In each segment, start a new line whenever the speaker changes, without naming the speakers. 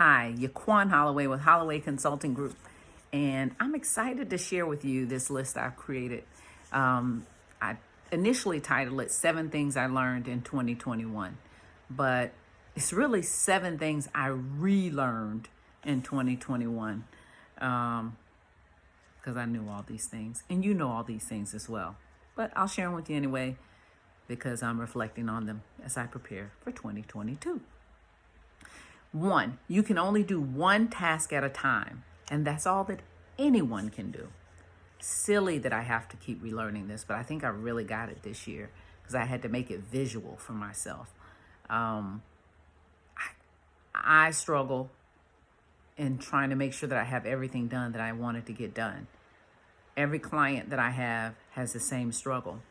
Hi, Yaquan Holloway with Holloway Consulting Group, and I'm excited to share with you this list I've created. I initially titled it 7 Things I Learned in 2021, but it's really 7 things I relearned in 2021 because I knew all these things, and you know all these things as well. But I'll share them with you anyway because I'm reflecting on them as I prepare for 2022. 1, you can only do one task at a time, and that's all that anyone can do. Silly that I have to keep relearning this, but I think I really got it this year because I had to make it visual for myself. I struggle in trying to make sure that I have everything done that I wanted to get done. Every client that I have has the same struggle.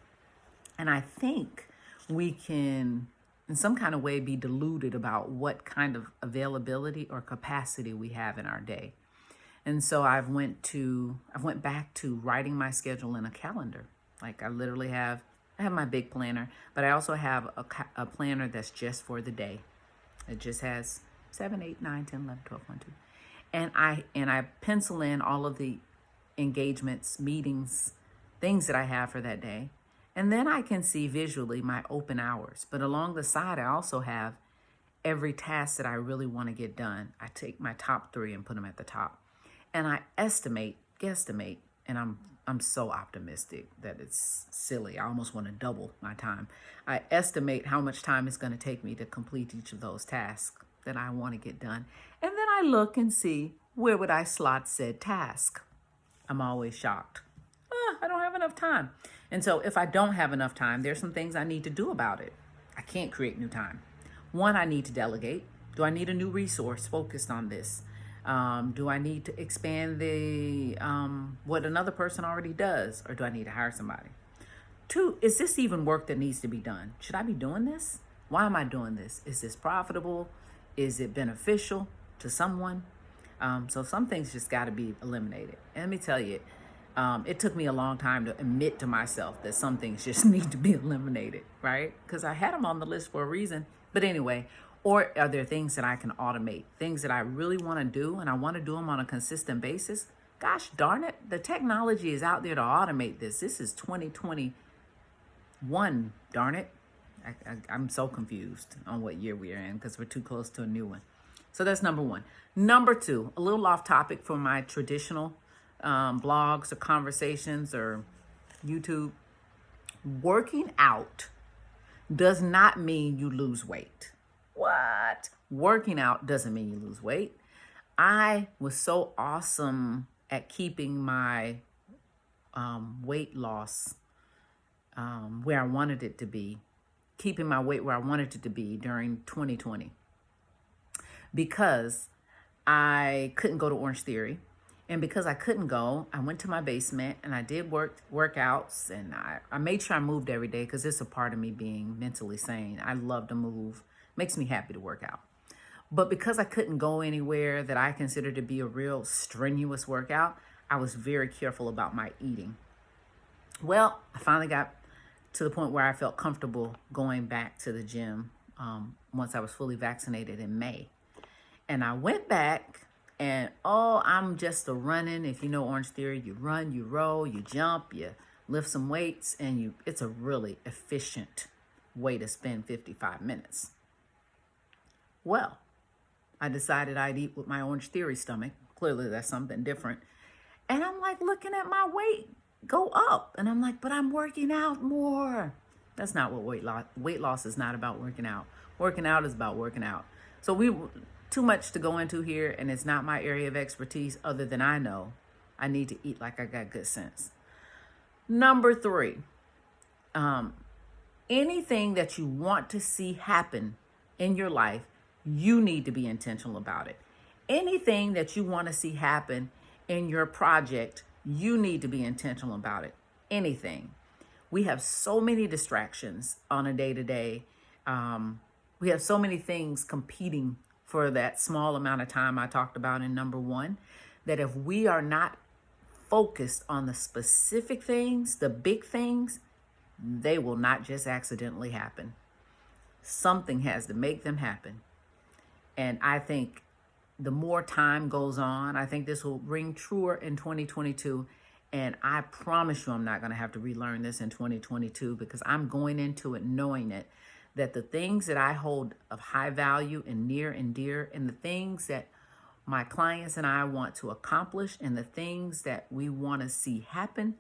And I think we can, in some kind of way, be deluded about what kind of availability or capacity we have in our day. And so I went back to writing my schedule in a calendar. Like I have my big planner, but I also have a planner that's just for the day. It just has 7, 8, 9, 10, 11, 12, 1, 2. And I pencil in all of the engagements, meetings, things that I have for that day. And then I can see visually my open hours. But along the side, I also have every task that I really want to get done. I take my top 3 and put them at the top. And I guesstimate, and I'm so optimistic that it's silly. I almost want to double my time. I estimate how much time it's going to take me to complete each of those tasks that I want to get done. And then I look and see, where would I slot said task? I'm always shocked. I don't have enough time. And so if I don't have enough time, there's some things I need to do about it. I can't create new time. 1, I need to delegate. Do I need a new resource focused on this? Do I need to expand the what another person already does, or do I need to hire somebody? 2, is this even work that needs to be done? Should I be doing this? Why am I doing this? Is this profitable? Is it beneficial to someone? So some things just got to be eliminated. And let me tell you, it took me a long time to admit to myself that some things just need to be eliminated, right? Because I had them on the list for a reason. But anyway, or are there things that I can automate, things that I really want to do and I want to do them on a consistent basis? Gosh darn it, the technology is out there to automate this. This is 2021, darn it. I'm so confused on what year we are in because we're too close to a new one. So that's number 1. Number 2, a little off topic from my traditional blogs or conversations or YouTube. Working out does not mean you lose weight. What? Working out doesn't mean you lose weight. I was so awesome at keeping my weight loss where I wanted it to be, keeping my weight where I wanted it to be during 2020 because I couldn't go to Orange Theory. And because I couldn't go, I went to my basement and I did workouts, and I made sure I moved every day because it's a part of me being mentally sane. I love to move. Makes me happy to work out. But because I couldn't go anywhere that I considered to be a real strenuous workout, I was very careful about my eating. Well, I finally got to the point where I felt comfortable going back to the gym once I was fully vaccinated in May. And I went back and, I'm just a running. If you know Orange Theory, you run, you row, you jump, you lift some weights, and it's a really efficient way to spend 55 minutes. Well, I decided I'd eat with my Orange Theory stomach. Clearly, that's something different. And I'm like looking at my weight go up. And I'm like, but I'm working out more. That's not what weight loss is not about working out. Working out is about working out. So too much to go into here, and it's not my area of expertise other than I know I need to eat like I got good sense. Number 3, anything that you want to see happen in your life, you need to be intentional about it. Anything that you want to see happen in your project, you need to be intentional about it. Anything. We have so many distractions on a day-to-day. We have so many things competing for that small amount of time I talked about in number 1, that if we are not focused on the specific things, the big things, they will not just accidentally happen. Something has to make them happen. And I think the more time goes on, I think this will ring truer in 2022. And I promise you, I'm not going to have to relearn this in 2022 because I'm going into it knowing it, that the things that I hold of high value and near and dear, and the things that my clients and I want to accomplish, and the things that we want to see happen,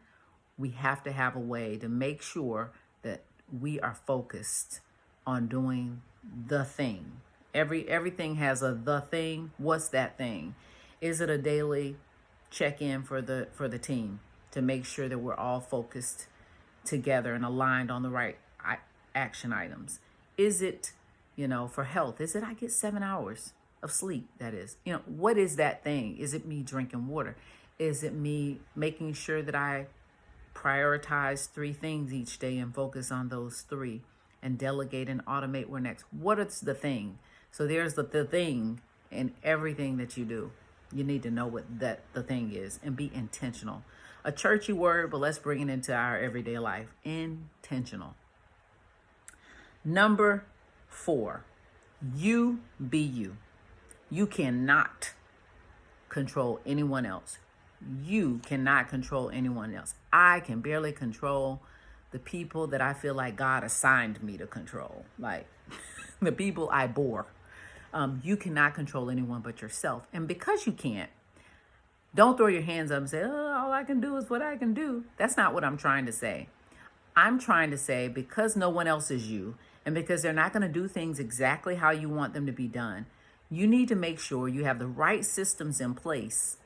we have to have a way to make sure that we are focused on doing the thing. Everything has a the thing. What's that thing? Is it a daily check-in for the team to make sure that we're all focused together and aligned on the right action items? Is it, for health? Is it I get 7 hours of sleep? That is, what is that thing? Is it me drinking water? Is it me making sure that I prioritize 3 things each day and focus on those 3 and delegate and automate where next? What is the thing? So there's the thing in everything that you do. You need to know what the thing is and be intentional. A churchy word, but let's bring it into our everyday life. Intentional. Number 4, you be you. You cannot control anyone else. You cannot control anyone else. I can barely control the people that I feel like God assigned me to control, like the people I bore. You cannot control anyone but yourself. And because you can't, don't throw your hands up and say, oh, all I can do is what I can do. That's not what I'm trying to say. I'm trying to say, because no one else is you, and because they're not going to do things exactly how you want them to be done, you need to make sure you have the right systems in place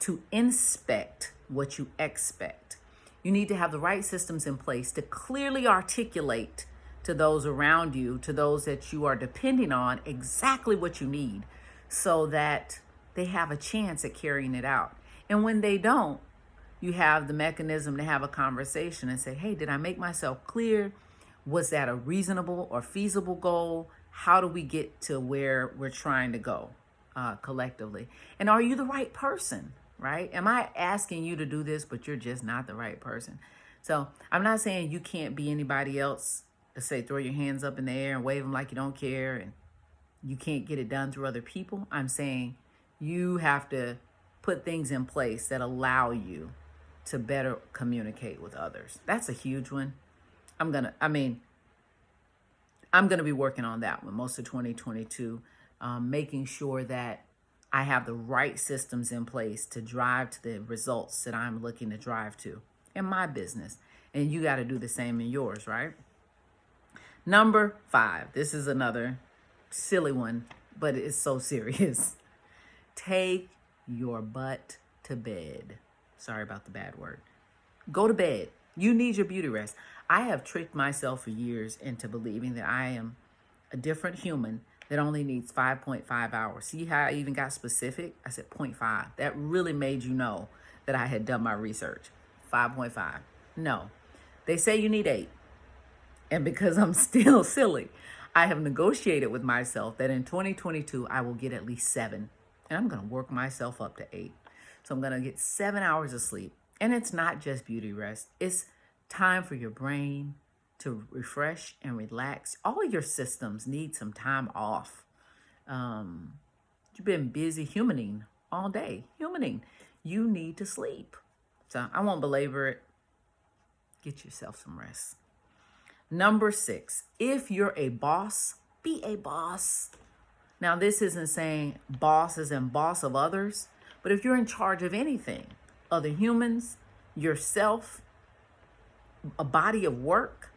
to inspect what you expect. You need to have the right systems in place to clearly articulate to those around you, to those that you are depending on, exactly what you need so that they have a chance at carrying it out. And when they don't, you have the mechanism to have a conversation and say, hey, did I make myself clear? Was that a reasonable or feasible goal? How do we get to where we're trying to go collectively? And are you the right person, right? Am I asking you to do this, but you're just not the right person? So I'm not saying you can't be anybody else. To say throw your hands up in the air and wave them like you don't care and you can't get it done through other people. I'm saying you have to put things in place that allow you to better communicate with others. That's a huge one. I'm going to be working on that one most of 2022, making sure that I have the right systems in place to drive to the results that I'm looking to drive to in my business. And you got to do the same in yours, right? Number 5, this is another silly one, but it's so serious. Take your butt to bed. Sorry about the bad word. Go to bed. You need your beauty rest. I have tricked myself for years into believing that I am a different human that only needs 5.5 hours. See how I even got specific? I said 0.5. That really made you know that I had done my research. 5.5. No. They say you need 8. And because I'm still silly, I have negotiated with myself that in 2022, I will get at least 7. And I'm going to work myself up to 8. So I'm going to get 7 hours of sleep. And it's not just beauty rest. It's time for your brain to refresh and relax. All your systems need some time off. You've been busy humaning all day. You need to sleep. So I won't belabor it. Get yourself some rest. Number 6, if you're a boss, be a boss. Now, this isn't saying boss as in boss of others, but if you're in charge of anything, other humans, yourself, a body of work,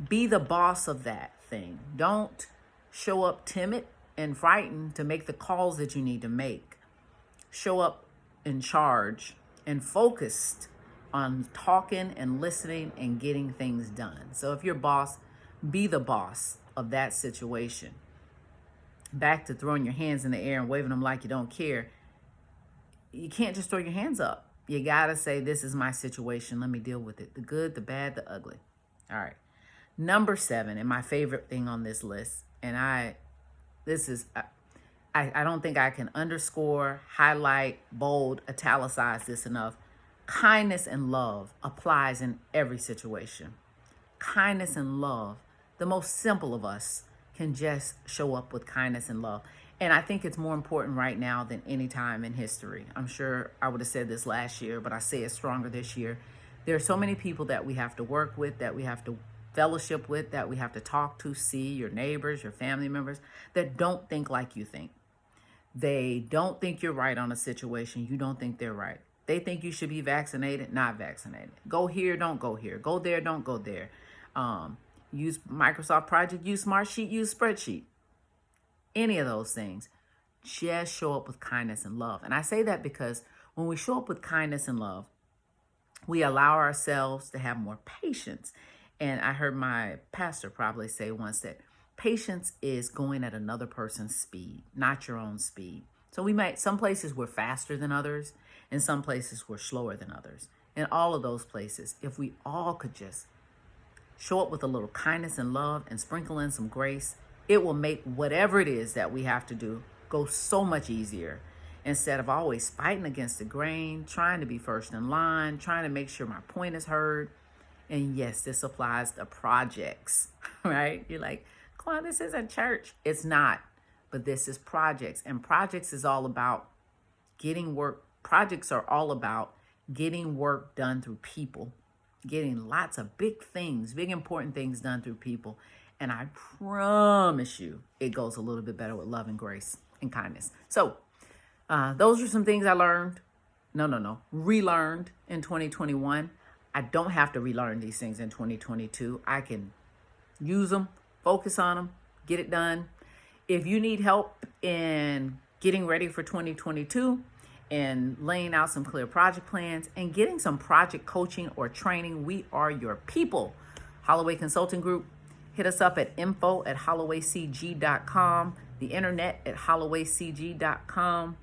be the boss of that thing. Don't show up timid and frightened to make the calls that you need to make. Show up in charge and focused on talking and listening and getting things done. So if you're boss, be the boss of that situation. Back to throwing your hands in the air and waving them like you don't care. You can't just throw your hands up. You got to say, this is my situation. Let me deal with it. The good, the bad, the ugly. All right. Number 7, and my favorite thing on this list, and I don't think I can underscore, highlight, bold, italicize this enough. Kindness and love applies in every situation. Kindness and love, the most simple of us can just show up with kindness and love. And I think it's more important right now than any time in history. I'm sure I would have said this last year, but I say it stronger this year. There are so many people that we have to work with, that we have to fellowship with, that we have to talk to, see, your neighbors, your family members, that don't think like you think. They don't think you're right on a situation. You don't think they're right. They think you should be vaccinated, not vaccinated. Go here, don't go here. Go there, don't go there. Use Microsoft Project, use Smartsheet, use Spreadsheet. Any of those things. Just show up with kindness and love. And I say that because when we show up with kindness and love, we allow ourselves to have more patience. And I heard my pastor probably say once that patience is going at another person's speed, not your own speed. So some places we're faster than others, and some places we're slower than others. In all of those places, if we all could just show up with a little kindness and love and sprinkle in some grace, it will make whatever it is that we have to do go so much easier, instead of always fighting against the grain, trying to be first in line, trying to make sure my point is heard. And yes, this applies to projects, right? You're like, come on, this isn't church. It's not, but this is projects. And projects is all about getting work. Projects are all about getting work done through people, getting lots of big things, big important things done through people. And I promise you, it goes a little bit better with love and grace and kindness. So those are some things I learned. Relearned in 2021. I don't have to relearn these things in 2022. I can use them, focus on them, get it done. If you need help in getting ready for 2022 and laying out some clear project plans and getting some project coaching or training, we are your people. Holloway Consulting Group. Hit us up at info@hollowaycg.com, the internet at hollowaycg.com,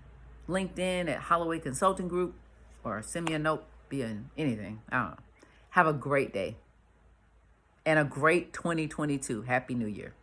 LinkedIn at Holloway Consulting Group, or send me a note via anything. I don't know. Have a great day and a great 2022. Happy New Year.